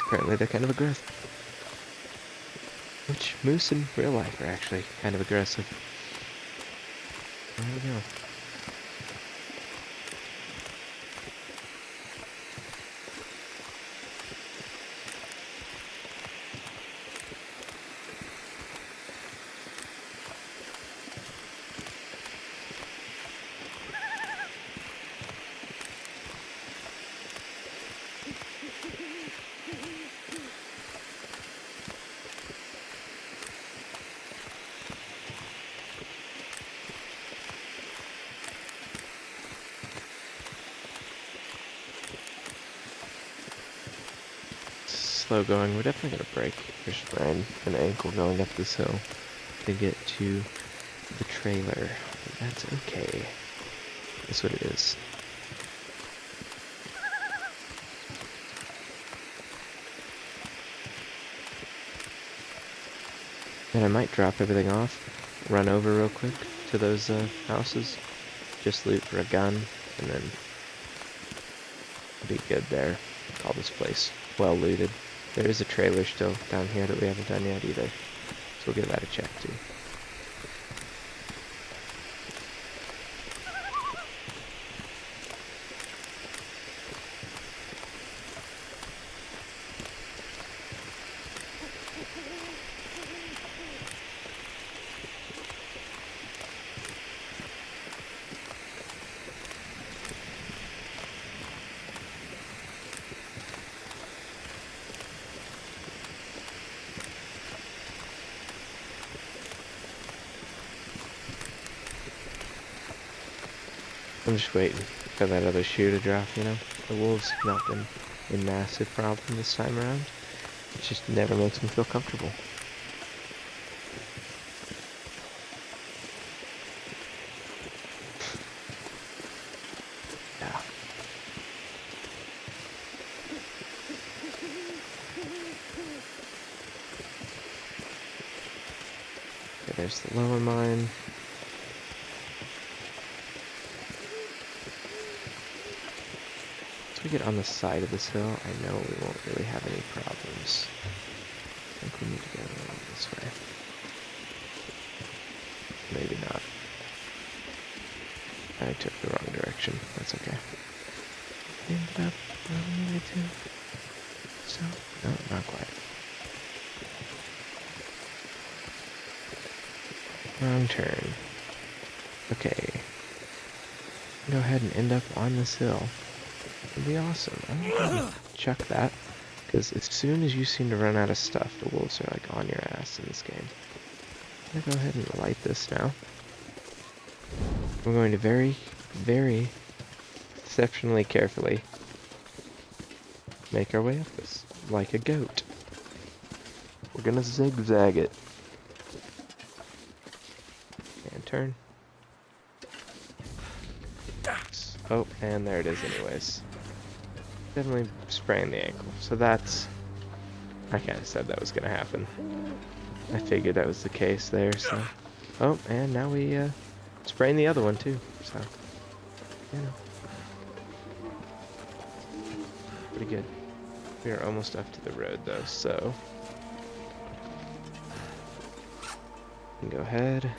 Apparently they're kind of aggressive. Which moose in real life are actually kind of aggressive. I don't know. slow going. We're definitely gonna break or sprain an ankle going up this hill to get to the trailer. But that's okay. That's what it is. And I might drop everything off, run over real quick to those houses, just loot for a gun, and then be good there. Call this place well looted. There is a trailer still down here that we haven't done yet either, so we'll give that a check too. I'm just waiting for that other shoe to drop, you know? The wolves have not been a massive problem this time around. It just never makes me feel comfortable. Yeah. Okay, there's the lower mine. Once we get on the side of this hill, I know we won't really have any problems. I think we need to go this way. Maybe not. I took the wrong direction. That's okay. Ended up where we needed to. So, no, not quite. Wrong turn. Okay. Go ahead and end up on this hill. It'd be awesome. I'm gonna chuck that, because as soon as you seem to run out of stuff, the wolves are like on your ass in this game. I'm gonna go ahead and light this now. We're going to very, very exceptionally carefully make our way up this, like a goat. We're gonna zigzag it. And turn. Oh, and there it is anyways. Definitely spraying the ankle. So that's... I kind of said that was gonna happen. I figured that was the case there, so... Oh, and now we, spraying the other one too, so... You know. Pretty good. We are almost up to the road though, so... We can go ahead.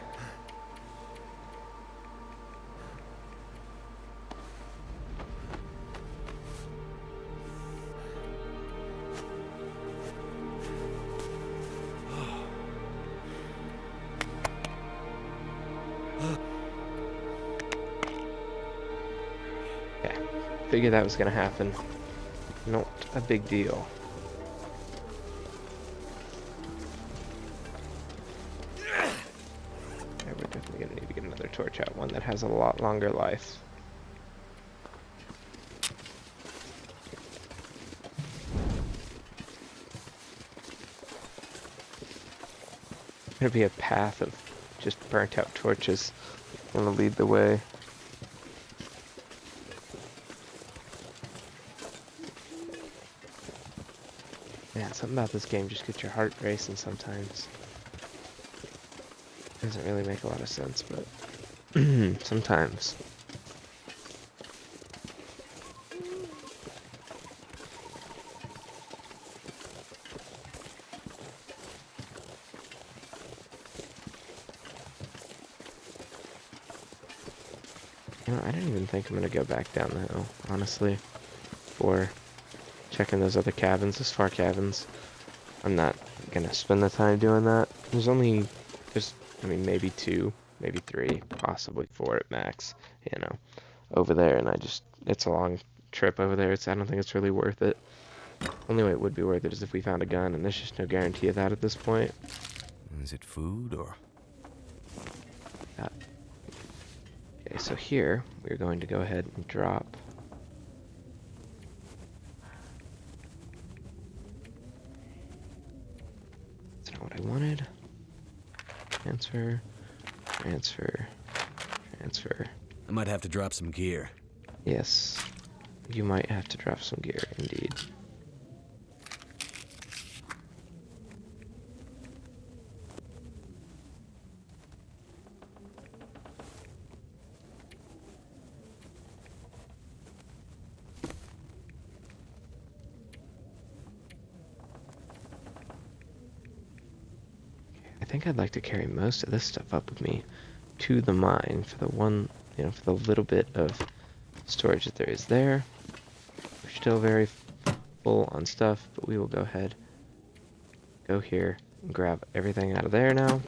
Yeah, figured that was gonna happen. Not a big deal. Yeah, we're definitely gonna need to get another torch out, one that has a lot longer life. Gonna be a path of just burnt out torches. I'm gonna lead the way. Man, something about this game just gets your heart racing sometimes. Doesn't really make a lot of sense, but sometimes. You know, I didn't even think I'm gonna go back down the hill, honestly, for checking those other cabins, those far cabins. I'm not gonna spend the time doing that. There's, I mean, maybe 2, maybe 3, possibly 4 at max, you know, over there, and it's a long trip over there. I don't think it's really worth it. Only way it would be worth it is if we found a gun, and there's just no guarantee of that at this point. Is it food or? Okay, so here, we're going to go ahead and drop not what I wanted. Transfer, transfer, transfer. I might have to drop some gear. Yes, you might have to drop some gear, indeed. I think I'd like to carry most of this stuff up with me to the mine for the one, for the little bit of storage that there is there. We're still very full on stuff, but we will go ahead, go here, and grab everything out of there now,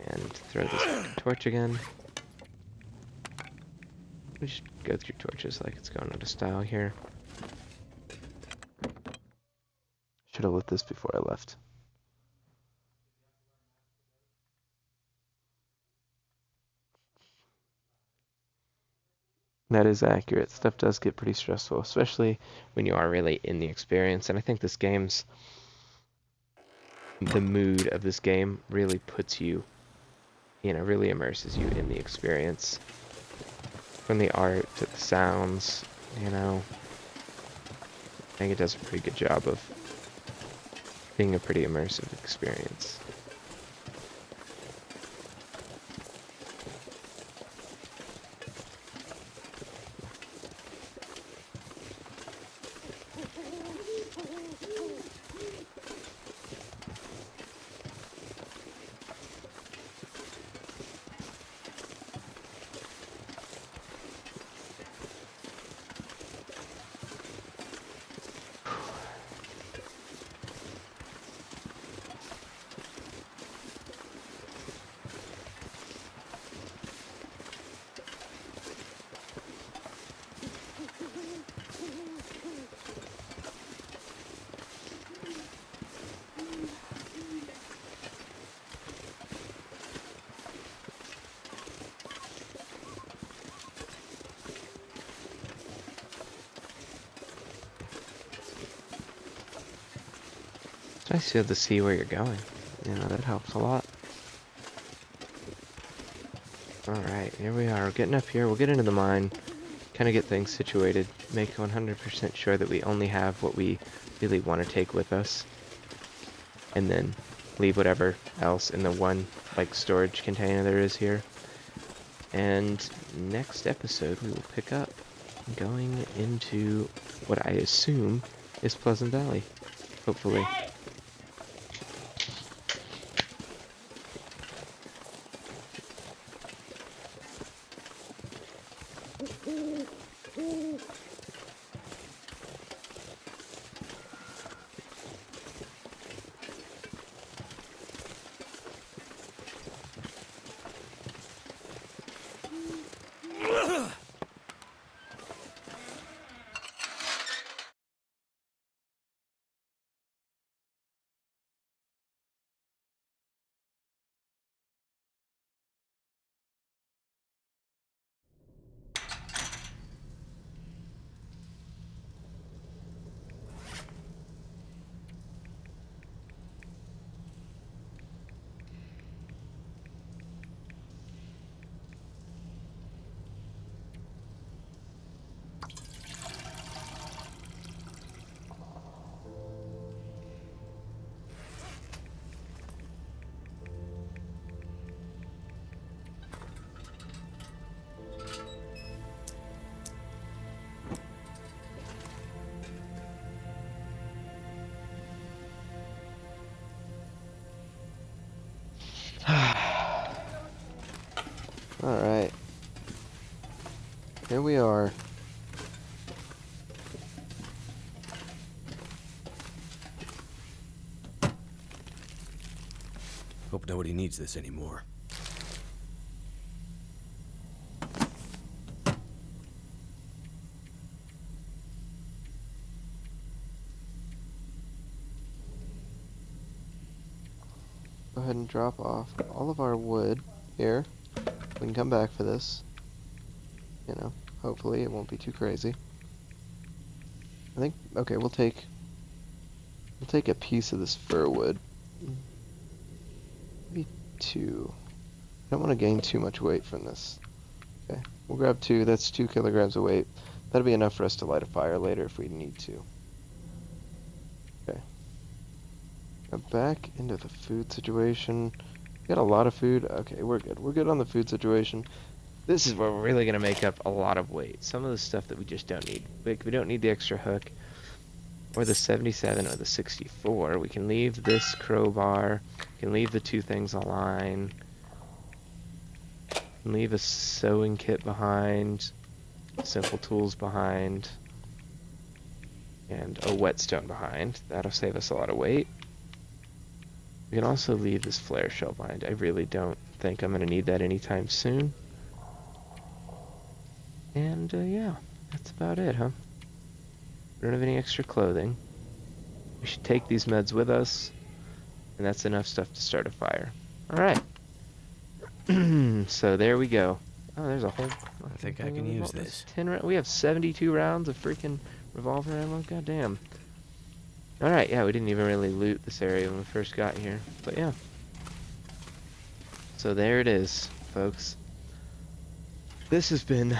and throw this torch again. We just go through torches like it's going out of style here. Should have lit this before I left. That is accurate. Stuff does get pretty stressful, especially when you are really in the experience. And I think the mood of this game really puts you, really immerses you in the experience. From the art to the sounds, I think it does a pretty good job of being a pretty immersive experience. It's nice to be able to see where you're going. That helps a lot. Alright, here we are. We're getting up here. We'll get into the mine, kind of get things situated, make 100% sure that we only have what we really want to take with us, and then leave whatever else in the one, storage container there is here. And next episode, we will pick up going into what I assume is Pleasant Valley. Hopefully. Alright. Here we are. Hope nobody needs this anymore. Go ahead and drop off all of our wood here. We can come back for this. Hopefully it won't be too crazy. I think, okay, we'll take a piece of this fir wood Maybe 2. I don't want to gain too much weight from this. Okay, we'll grab 2. That's 2 kilograms of weight. That'll be enough for us to light a fire later if we need to. Okay. Now back into the food situation. Got a lot of food. Okay, we're good. We're good on the food situation. This is where we're really going to make up a lot of weight. Some of the stuff that we just don't need. Like, we don't need the extra hook, or the 77, or the 64. We can leave this crowbar. We can leave the 2 things online. Leave a sewing kit behind. Simple tools behind. And a whetstone behind. That'll save us a lot of weight. We can also leave this flare shell behind. I really don't think I'm going to need that anytime soon. And, yeah, that's about it, huh? We don't have any extra clothing. We should take these meds with us. And that's enough stuff to start a fire. Alright. So there we go. Oh, there's a whole... I think I can use this. 10 we have 72 rounds of freaking revolver ammo. Goddamn. Alright, yeah, we didn't even really loot this area when we first got here. But yeah. So there it is, folks. This has been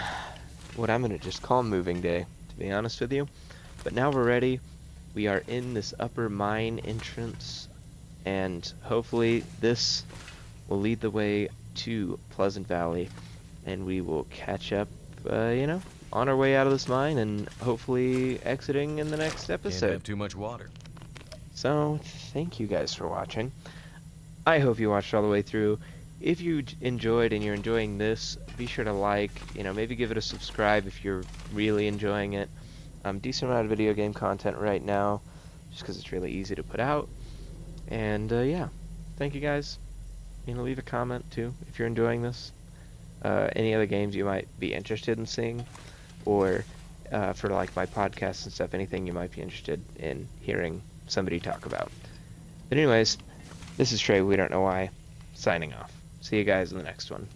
what I'm going to just call moving day, to be honest with you. But now we're ready. We are in this upper mine entrance. And hopefully this will lead the way to Pleasant Valley. And we will catch up, on our way out of this mine and hopefully exiting in the next episode. Can't have too much water. So, thank you guys for watching. I hope you watched all the way through. If you enjoyed and you're enjoying this, be sure to like, maybe give it a subscribe if you're really enjoying it. Decent amount of video game content right now, just because it's really easy to put out. And, yeah, thank you guys. Leave a comment, too, if you're enjoying this. Any other games you might be interested in seeing, or for like my podcasts and stuff, anything you might be interested in hearing somebody talk about. But anyways, this is Trey, We Don't Know Why, signing off. See you guys in the next one.